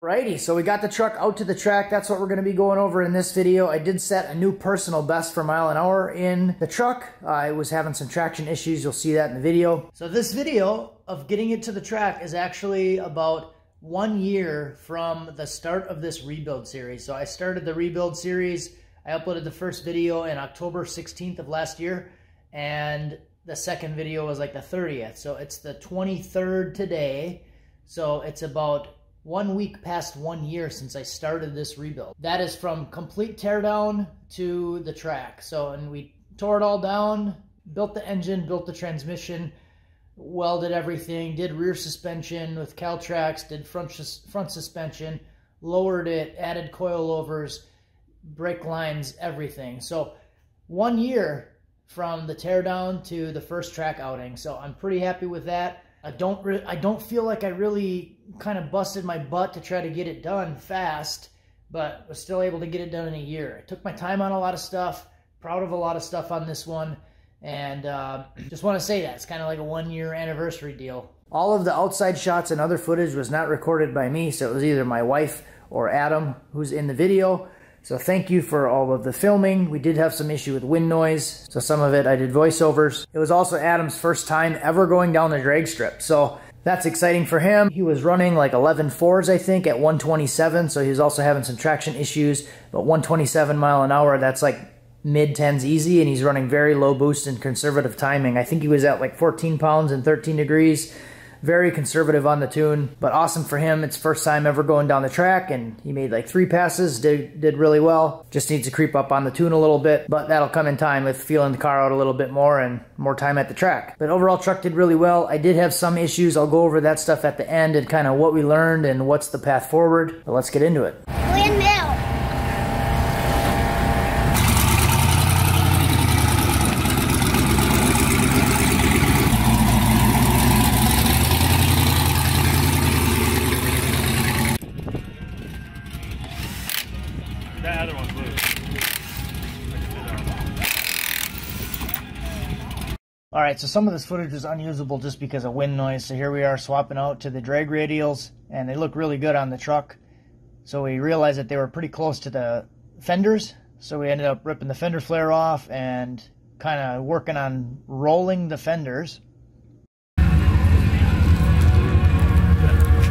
Alrighty, so we got the truck out to the track. That's what we're going to be going over in this video. I did set a new personal best for mile an hour in the truck. I was having some traction issues. You'll see that in the video. So this video of getting it to the track is actually about 1 year from the start of this rebuild series. So I started the rebuild series. I uploaded the first video in October 16th of last year, and the second video was like the 30th. So it's the 23rd today. So it's about 1 week past 1 year since I started this rebuild. That is from complete teardown to the track. So, and we tore it all down, built the engine, built the transmission, welded everything, did rear suspension with Caltrax, did front suspension, lowered it, added coilovers, brake lines, everything. So 1 year from the teardown to the first track outing. So I'm pretty happy with that. I don't feel like I really kind of busted my butt to try to get it done fast, but was still able to get it done in a year. I took my time on a lot of stuff, proud of a lot of stuff on this one, and just want to say that. It's kind of like a 1 year anniversary deal. All of the outside shots and other footage was not recorded by me, so it was either my wife or Adam who's in the video. So thank you for all of the filming. We did have some issue with wind noise, so some of it I did voiceovers. It was also Adam's first time ever going down the drag strip, so that's exciting for him. He was running like 11.4s, I think, at 127, so he was also having some traction issues, but 127 mile an hour, that's like mid-10s easy, and he's running very low boost and conservative timing. I think he was at like 14 pounds and 13 degrees. Very conservative on the tune, but awesome for him. It's first time ever going down the track, and he made like 3 passes, did really well. Just needs to creep up on the tune a little bit, but that'll come in time with feeling the car out a little bit more and more time at the track. But overall, truck did really well. I did have some issues. I'll go over that stuff at the end and kind of what we learned and what's the path forward. But let's get into it. Windmill. That other one's loose. Alright, so some of this footage was unusable just because of wind noise. So here we are swapping out to the drag radials, and they look really good on the truck. So we realized that they were pretty close to the fenders. So we ended up ripping the fender flare off and kind of working on rolling the fenders.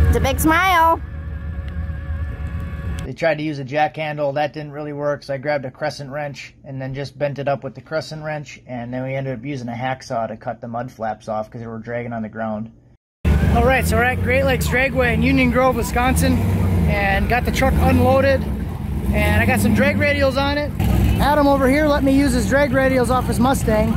It's a big smile. They tried to use a jack handle. That didn't really work, so I grabbed a crescent wrench and then just bent it up with the crescent wrench, and then we ended up using a hacksaw to cut the mud flaps off because they were dragging on the ground. Alright, so we're at Great Lakes Dragway in Union Grove, Wisconsin, and got the truck unloaded, and I got some drag radials on it. Adam over here let me use his drag radials off his Mustang.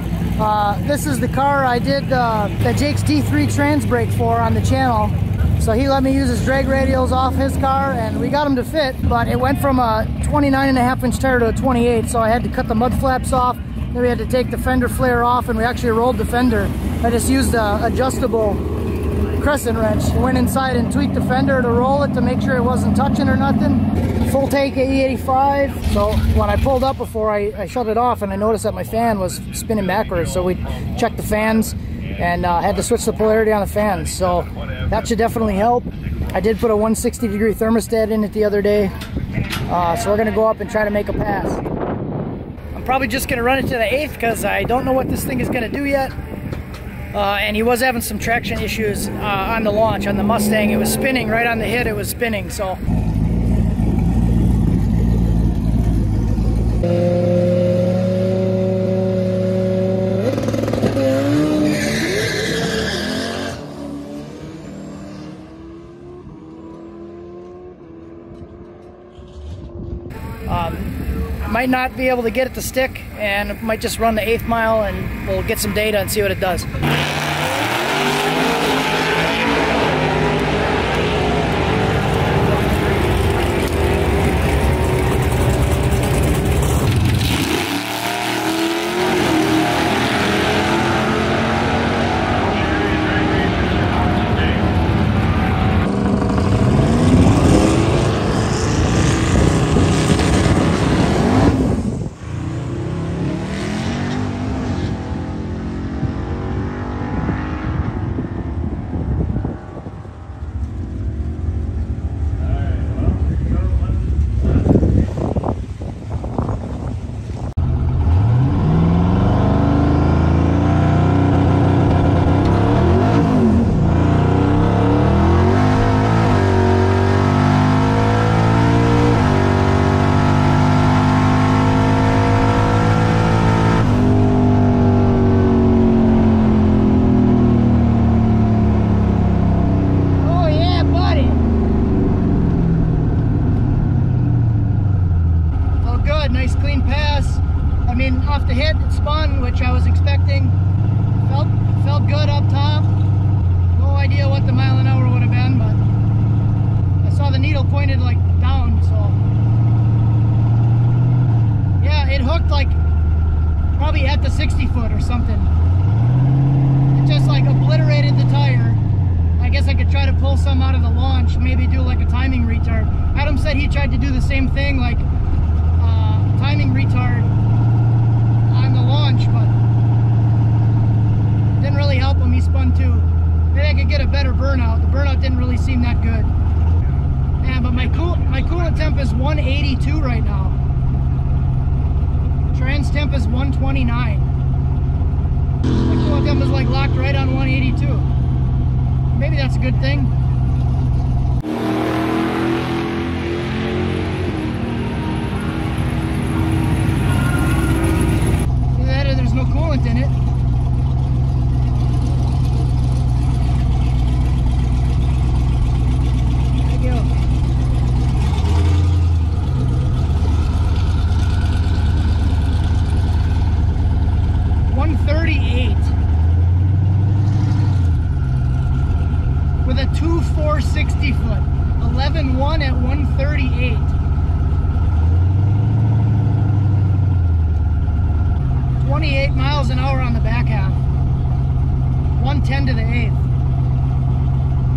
This is the car I did the Jake's D3 trans brake for on the channel. So he let me use his drag radials off his car, and we got them to fit, but it went from a 29.5 inch tire to a 28, so I had to cut the mud flaps off. Then we had to take the fender flare off, and we actually rolled the fender. I just used a adjustable crescent wrench. Went inside and tweaked the fender to roll it to make sure it wasn't touching or nothing. Full take E85. So when I pulled up before, I shut it off, and I noticed that my fan was spinning backwards, so we checked the fans and had to switch the polarity on the fans. So that should definitely help. I did put a 160 degree thermostat in it the other day. So we're gonna go up and try to make a pass. I'm probably just gonna run it to the 8th because I don't know what this thing is gonna do yet. And he was having some traction issues on the launch on the Mustang. It was spinning right on the hit, it was spinning, so. Might not be able to get it to stick, and might just run the 8th mile, and we'll get some data and see what it does. mean, off the hit, it spun, which I was expecting. Felt good up top. No idea what the mile an hour would have been, but I saw the needle pointed like down, so yeah, it hooked like probably at the 60 foot or something. It just like obliterated the tire. I guess I could try to pull some out of the launch, maybe do like a timing retard. Adam said he tried to do the same thing, like timing retard on the launch, but didn't really help him. He spun too. Maybe I could get a better burnout. The burnout didn't really seem that good. Yeah, but my coolant temp is 182 right now. Trans temp is 129. My coolant temp is like locked right on 182. Maybe that's a good thing. Either that or there's no coolant in it. There you go. With a 2.460 foot, 11.1 at 138. 28 miles an hour on the back half. 110 to the 8th.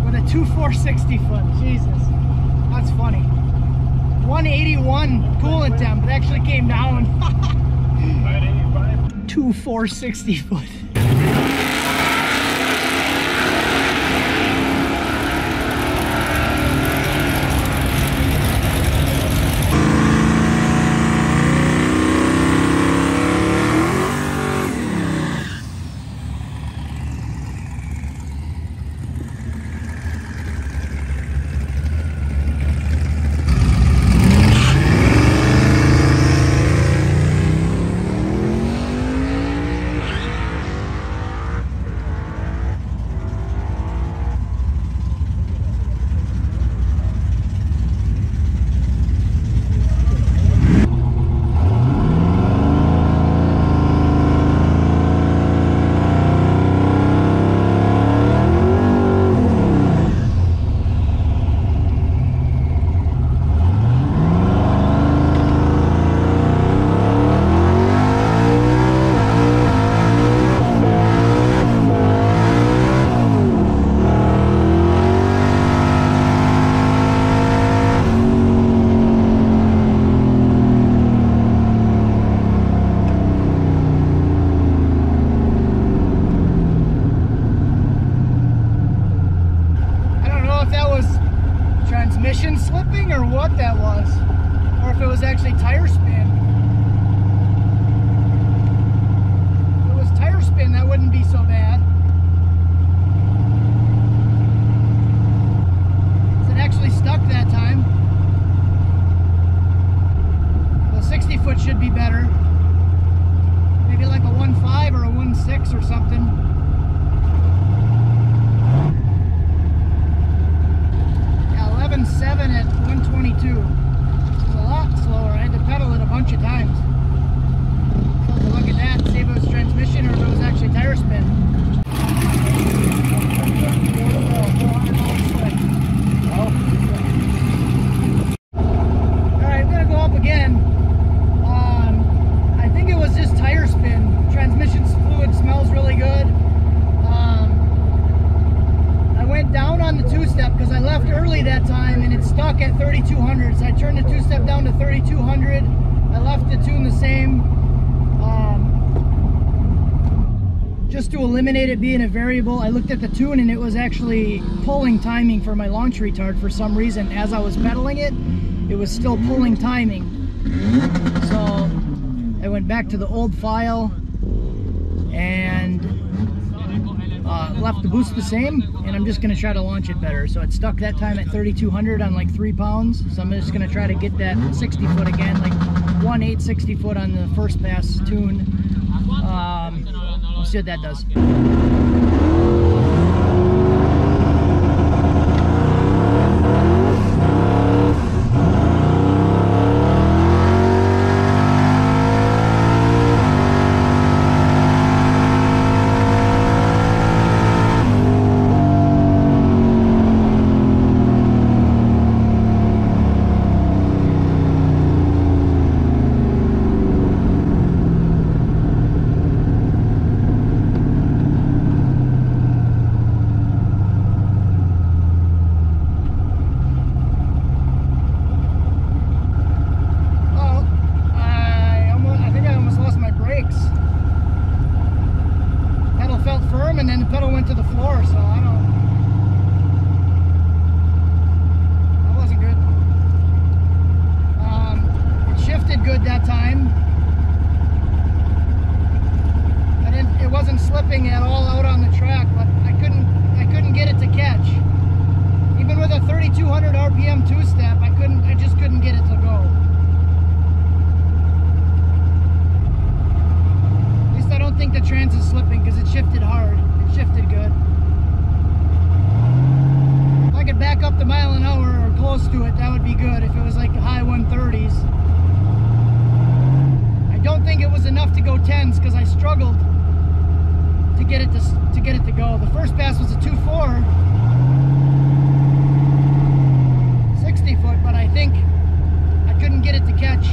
With a 2.460 foot. Jesus, that's funny. 181 coolant temp. It actually came down. 2.460 foot. Transmission slipping or what that was, or if it was actually tire spin. If it was tire spin, that wouldn't be so bad. It actually stuck that time. The 60 foot should be better. Maybe like a 1.5 or a 1.6 or something. Yeah, 11.7 at 122. It's a lot slower. I had to pedal it a bunch of times. So to look at that and see if it was transmission or if it was actually tire spin. Alright, I'm gonna go up again. I think it was just tire spin. Transmission fluid smells really good. I went down on the two-step because I left early that time and it stuck at 3200. So I turned the two-step down to 3200. I left the tune the same. Just to eliminate it being a variable, I looked at the tune and it was actually pulling timing for my launch retard for some reason. As I was pedaling it, it was still pulling timing. So I went back to the old file and left the boost the same, and I'm just going to try to launch it better. So it stuck that time at 3200 on like 3 pounds. So I'm just going to try to get that 60 foot again, like 1.8 60 foot on the first pass tune. We'll see what that does. be good if it was like the high 130s. I don't think it was enough to go 10s because I struggled to get it to go. The first pass was a 2.4, 60 foot, but I think I couldn't get it to catch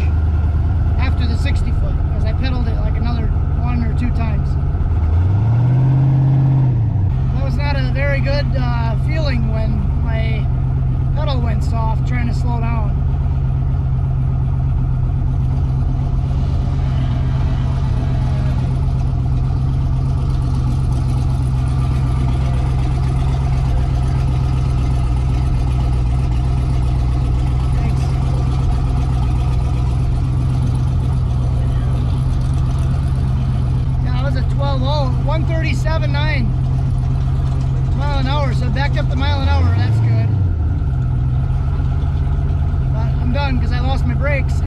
after the 60 foot because I pedaled it like another 1 or 2 times. That was not a very good feeling when my pedal went soft trying to slow down. Yeah, it was a 12.0, 137.9 mile an hour, so backed up the mile an hour. That's good. But I'm done because I lost my brakes.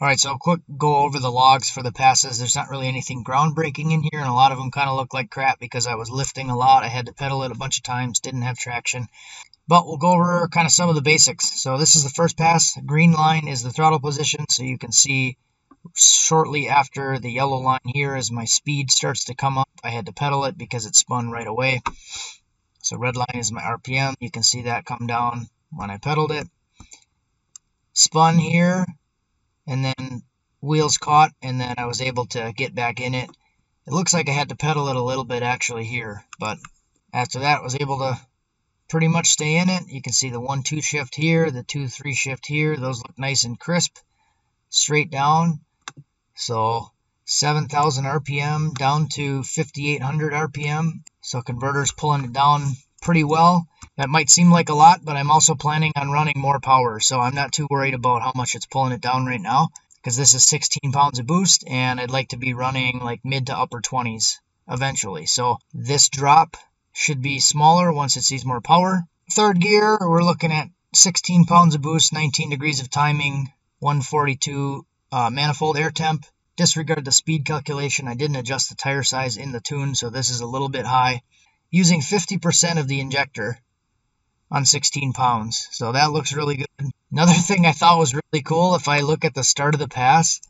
Alright, so quick go over the logs for the passes. There's not really anything groundbreaking in here, and a lot of them kind of look like crap because I was lifting a lot. I had to pedal it a bunch of times, didn't have traction. But we'll go over kind of some of the basics. So this is the first pass. Green line is the throttle position, so you can see shortly after the yellow line here as my speed starts to come up, I had to pedal it because it spun right away. So red line is my RPM. You can see that come down when I pedaled it. Spun here, and then wheels caught, and then I was able to get back in it. It looks like I had to pedal it a little bit actually here, but after that I was able to pretty much stay in it. You can see the 1-2 shift here, the 2-3 shift here. Those look nice and crisp, straight down. So 7,000 RPM down to 5,800 RPM. So converter's pulling it down pretty well. That might seem like a lot, but I'm also planning on running more power, so I'm not too worried about how much it's pulling it down right now, because this is 16 pounds of boost, and I'd like to be running like mid to upper 20s eventually. So this drop should be smaller once it sees more power. Third gear, we're looking at 16 pounds of boost, 19 degrees of timing, 142 manifold air temp. Disregard the speed calculation. I didn't adjust the tire size in the tune, so this is a little bit high. Using 50% of the injector on 16 pounds. So that looks really good. Another thing I thought was really cool, if I look at the start of the pass,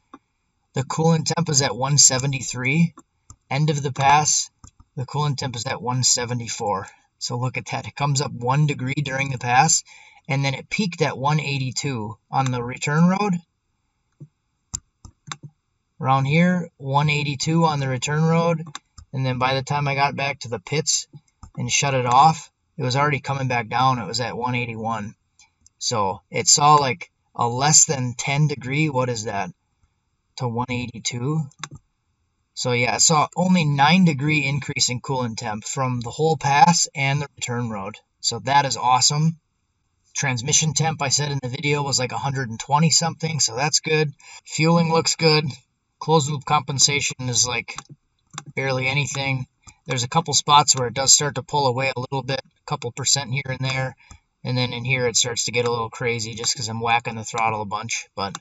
the coolant temp is at 173. End of the pass, the coolant temp is at 174. So look at that. It comes up 1 degree during the pass, and then it peaked at 182 on the return road. Around here, 182 on the return road. And then by the time I got back to the pits and shut it off, it was already coming back down. It was at 181. So it saw like a less than 10 degree, what is that, to 182. So yeah, it saw only 9 degree increase in coolant temp from the whole pass and the return road. So that is awesome. Transmission temp, I said in the video, was like 120 something, so that's good. Fueling looks good. Closed loop compensation is like barely anything. There's a couple spots where it does start to pull away a little bit, a couple percent here and there, and then in here it starts to get a little crazy just because I'm whacking the throttle a bunch, but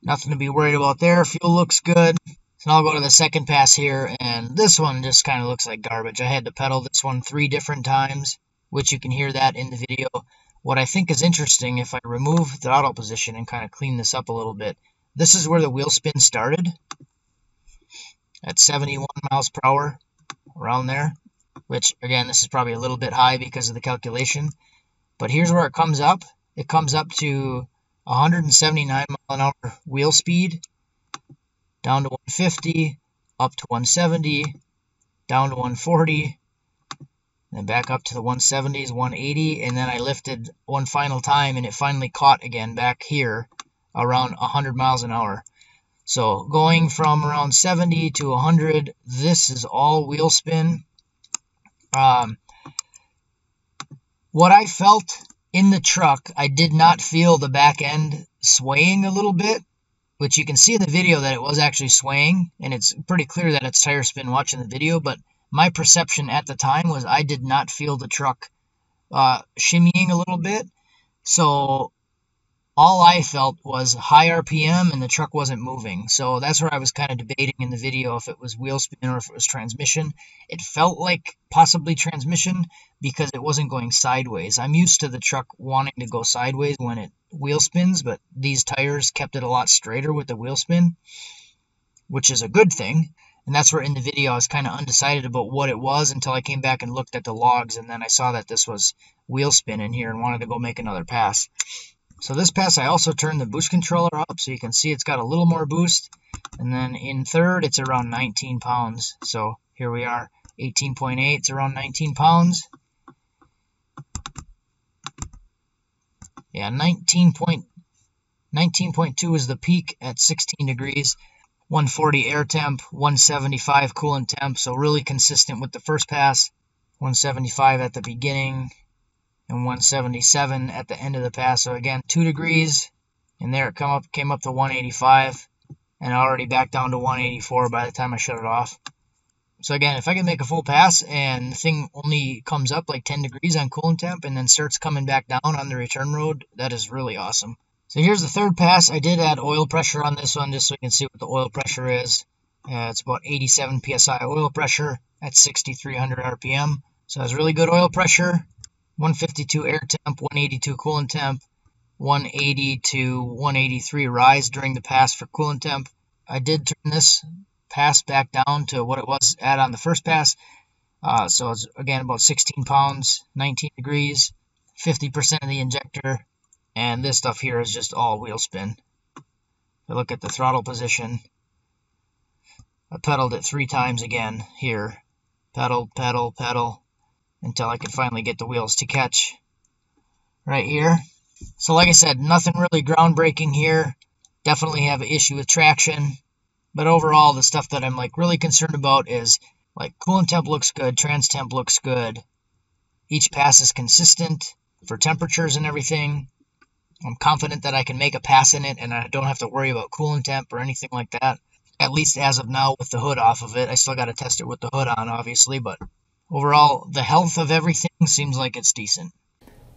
nothing to be worried about there. Fuel looks good. So I'll go to the second pass here, and this one just kind of looks like garbage. I had to pedal this one 3 different times, which you can hear that in the video. What I think is interesting, if I remove throttle position and kind of clean this up a little bit, this is where the wheel spin started at 71 miles per hour, around there, which again, this is probably a little bit high because of the calculation, but here's where it comes up. It comes up to 179 mile an hour wheel speed, down to 150, up to 170, down to 140, then back up to the 170s, 180, and then I lifted one final time and it finally caught again back here around 100 miles an hour. So going from around 70 to 100, this is all wheel spin. What I felt in the truck, I did not feel the back end swaying a little bit, which you can see in the video that it was actually swaying, and it's pretty clear that it's tire spin watching the video, but my perception at the time was I did not feel the truck shimmying a little bit. So all I felt was high RPM and the truck wasn't moving. So that's where I was kind of debating in the video if it was wheel spin or if it was transmission. It felt like possibly transmission because it wasn't going sideways. I'm used to the truck wanting to go sideways when it wheel spins, but these tires kept it a lot straighter with the wheel spin, which is a good thing. And that's where in the video I was kind of undecided about what it was until I came back and looked at the logs, and then I saw that this was wheel spin in here and wanted to go make another pass. So this pass, I also turned the boost controller up so you can see it's got a little more boost. And then in third, it's around 19 pounds. So here we are, 18.8, it's around 19 pounds. Yeah, 19.2 is the peak at 16 degrees. 140 air temp, 175 coolant temp, so really consistent with the first pass. 175 at the beginning, and 177 at the end of the pass. So again, 2 degrees, and there it came up to 185, and already back down to 184 by the time I shut it off. So again, if I can make a full pass and the thing only comes up like 10 degrees on coolant temp and then starts coming back down on the return road, that is really awesome. So here's the third pass. I did add oil pressure on this one just so you can see what the oil pressure is. It's about 87 psi oil pressure at 6,300 RPM. So it's really good oil pressure. 152 air temp, 182 coolant temp, 180 to 183 rise during the pass for coolant temp. I did turn this pass back down to what it was at on the first pass. So it's again about 16 pounds, 19 degrees, 50% of the injector. And this stuff here is just all wheel spin. If I look at the throttle position, I pedaled it 3 times again here. Pedal, pedal, pedal, until I could finally get the wheels to catch right here. So like I said, nothing really groundbreaking here. Definitely have an issue with traction. But overall, the stuff that I'm like really concerned about is like coolant temp looks good, trans temp looks good. Each pass is consistent for temperatures and everything. I'm confident that I can make a pass in it and I don't have to worry about coolant temp or anything like that. At least as of now with the hood off of it. I still got to test it with the hood on, obviously, but overall, the health of everything seems like it's decent.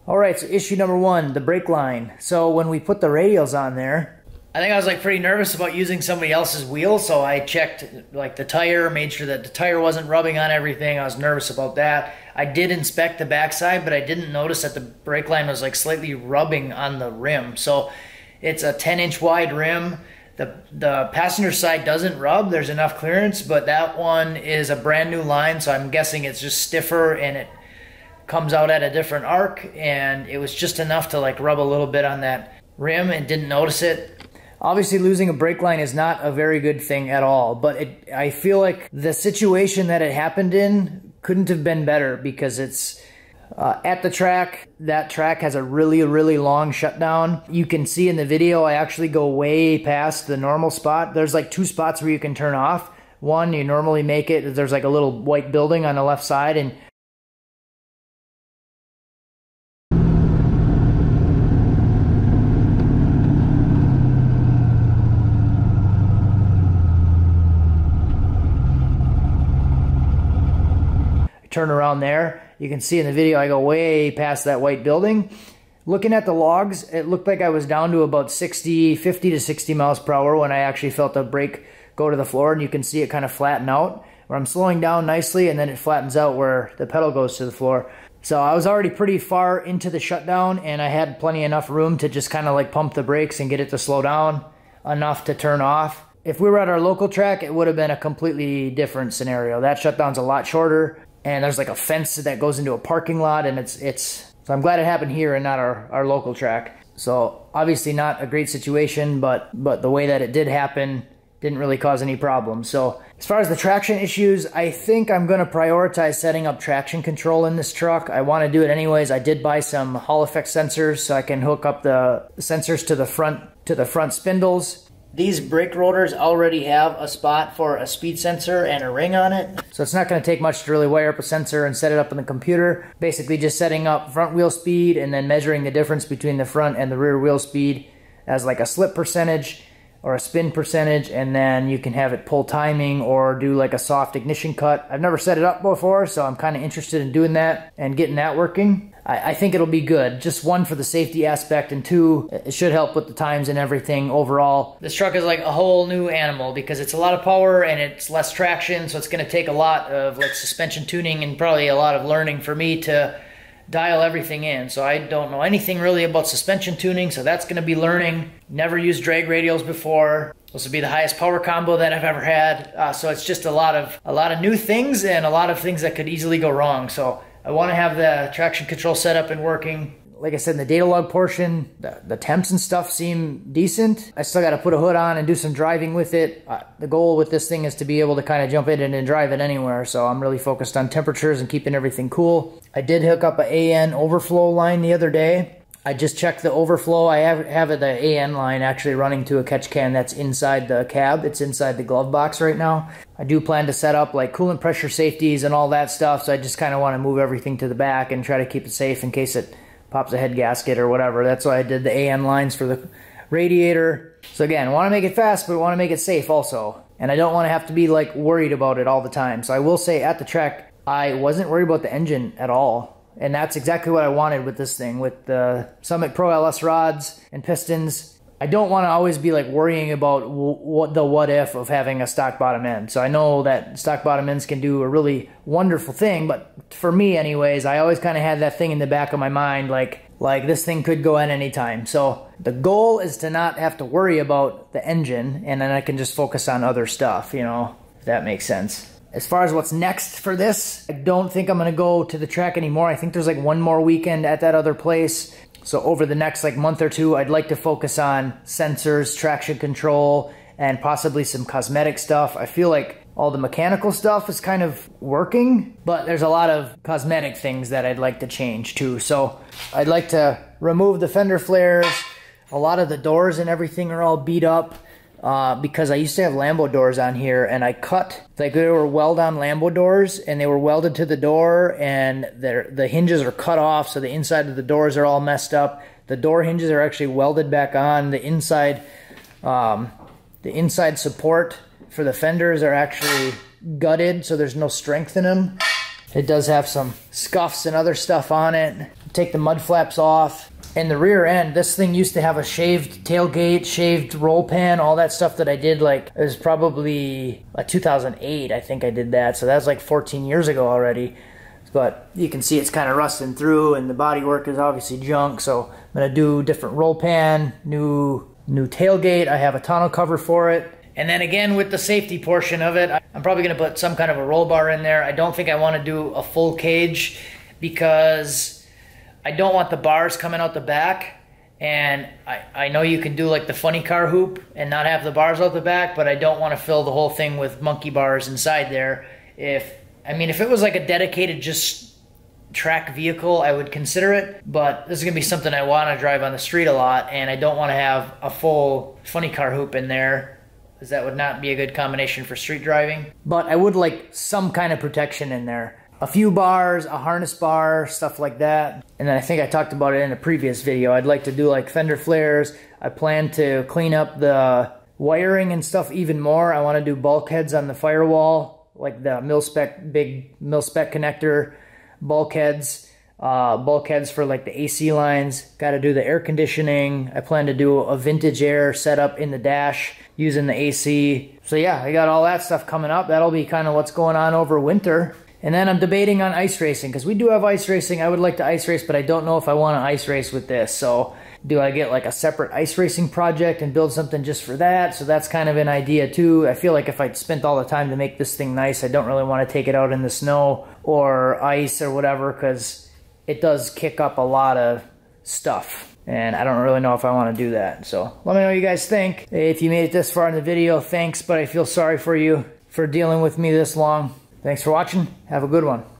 All right, so issue number 1, the brake line. So when we put the radials on there, I think I was like pretty nervous about using somebody else's wheel, so I checked like the tire, made sure that the tire wasn't rubbing on everything. I was nervous about that. I did inspect the backside, but I didn't notice that the brake line was like slightly rubbing on the rim. So it's a 10-inch wide rim. The passenger side doesn't rub. There's enough clearance, but that one is a brand new line, so I'm guessing it's just stiffer and it comes out at a different arc, and it was just enough to like rub a little bit on that rim and didn't notice it. Obviously, losing a brake line is not a very good thing at all, but I feel like the situation that it happened in couldn't have been better because it's at the track. That track has a really, really long shutdown. You can see in the video, I actually go way past the normal spot. There's like 2 spots where you can turn off. One, you normally make it, there's like a little white building on the left side, and turn around there. You can see in the video I go way past that white building. Looking at the logs, it looked like I was down to about 50 to 60 miles per hour when I actually felt the brake go to the floor, and you can see it kind of flatten out where I'm slowing down nicely and then it flattens out where the pedal goes to the floor. So I was already pretty far into the shutdown and I had plenty enough room to just kind of like pump the brakes and get it to slow down enough to turn off. If we were at our local track, it would have been a completely different scenario. That shutdown's a lot shorter. And there's like a fence that goes into a parking lot, and so I'm glad it happened here and not our local track. So obviously not a great situation, but the way that it did happen didn't really cause any problems. So as far as the traction issues, I think I'm going to prioritize setting up traction control in this truck. I want to do it anyways. I did buy some Hall effect sensors so I can hook up the sensors to the front spindles. These brake rotors already have a spot for a speed sensor and a ring on it. So it's not going to take much to really wire up a sensor and set it up in the computer. Basically just setting up front wheel speed and then measuring the difference between the front and the rear wheel speed as like a slip percentage or a spin percentage, and then you can have it pull timing or do like a soft ignition cut. I've never set it up before, so I'm kind of interested in doing that and getting that working. I think it'll be good. Just one, for the safety aspect, and two, it should help with the times and everything overall. This truck is like a whole new animal because it's a lot of power and it's less traction, so it's going to take a lot of like suspension tuning and probably a lot of learning for me to dial everything in. So I don't know anything really about suspension tuning, so that's going to be learning. Never used drag radials before. This will be the highest power combo that I've ever had. So it's just a lot of new things and a lot of things that could easily go wrong. So I want to have the traction control set up and working. Like I said, in the data log portion, the temps and stuff seem decent. I still got to put a hood on and do some driving with it. The goal with this thing is to be able to kind of jump in and drive it anywhere. So I'm really focused on temperatures and keeping everything cool. I did hook up an AN overflow line the other day. I just checked the overflow. I have the AN line actually running to a catch can that's inside the cab. It's inside the glove box right now. I do plan to set up like coolant pressure safeties and all that stuff, so I just kind of want to move everything to the back and try to keep it safe in case it pops a head gasket or whatever. That's why I did the AN lines for the radiator. So again, I want to make it fast, but I want to make it safe also. And I don't want to have to be like worried about it all the time. So I will say at the track, I wasn't worried about the engine at all. And that's exactly what I wanted with this thing, with the Summit Pro LS rods and pistons. I don't want to always be like worrying about what if of having a stock bottom end. So I know that stock bottom ends can do a really wonderful thing, but for me anyways, I always kind of had that thing in the back of my mind, like this thing could go at any time. So the goal is to not have to worry about the engine, and then I can just focus on other stuff, you know, if that makes sense. As far as what's next for this, I don't think I'm going to go to the track anymore. I think there's like one more weekend at that other place. So over the next like month or two, I'd like to focus on sensors, traction control, and possibly some cosmetic stuff. I feel like all the mechanical stuff is kind of working, but there's a lot of cosmetic things that I'd like to change too. So I'd like to remove the fender flares. A lot of the doors and everything are all beat up. Because I used to have Lambo doors on here, and I cut, like they were weld-on Lambo doors, and they were welded to the door, and the hinges are cut off, so the inside of the doors are all messed up. The door hinges are actually welded back on. The inside support for the fenders are actually gutted, so there's no strength in them. It does have some scuffs and other stuff on it. Take the mud flaps off. And the rear end, this thing used to have a shaved tailgate, shaved roll pan, all that stuff that I did, like, it was probably 2008, I think I did that. So that was like 14 years ago already. But you can see it's kind of rusting through, and the bodywork is obviously junk. So I'm going to do different roll pan, new tailgate. I have a tonneau cover for it. And then again, with the safety portion of it, I'm probably going to put some kind of a roll bar in there. I don't think I want to do a full cage because I don't want the bars coming out the back, and I know you can do like the funny car hoop and not have the bars out the back, but I don't want to fill the whole thing with monkey bars inside there. If it was like a dedicated just track vehicle, I would consider it, but this is going to be something I want to drive on the street a lot, and I don't want to have a full funny car hoop in there, because that would not be a good combination for street driving. But I would like some kind of protection in there. A few bars, a harness bar, stuff like that. And then I think I talked about it in a previous video. I'd like to do like fender flares. I plan to clean up the wiring and stuff even more. I want to do bulkheads on the firewall, like the big mil-spec connector bulkheads. Bulkheads for like the AC lines. Got to do the air conditioning. I plan to do a vintage air setup in the dash using the AC. So yeah, I got all that stuff coming up. That'll be kind of what's going on over winter. And then I'm debating on ice racing, because we do have ice racing. I would like to ice race, but I don't know if I want to ice race with this. So do I get like a separate ice racing project and build something just for that? So that's kind of an idea too. I feel like if I spent all the time to make this thing nice, I don't really want to take it out in the snow or ice or whatever, because it does kick up a lot of stuff. And I don't really know if I want to do that. So let me know what you guys think. If you made it this far in the video, thanks, but I feel sorry for you for dealing with me this long. Thanks for watching. Have a good one.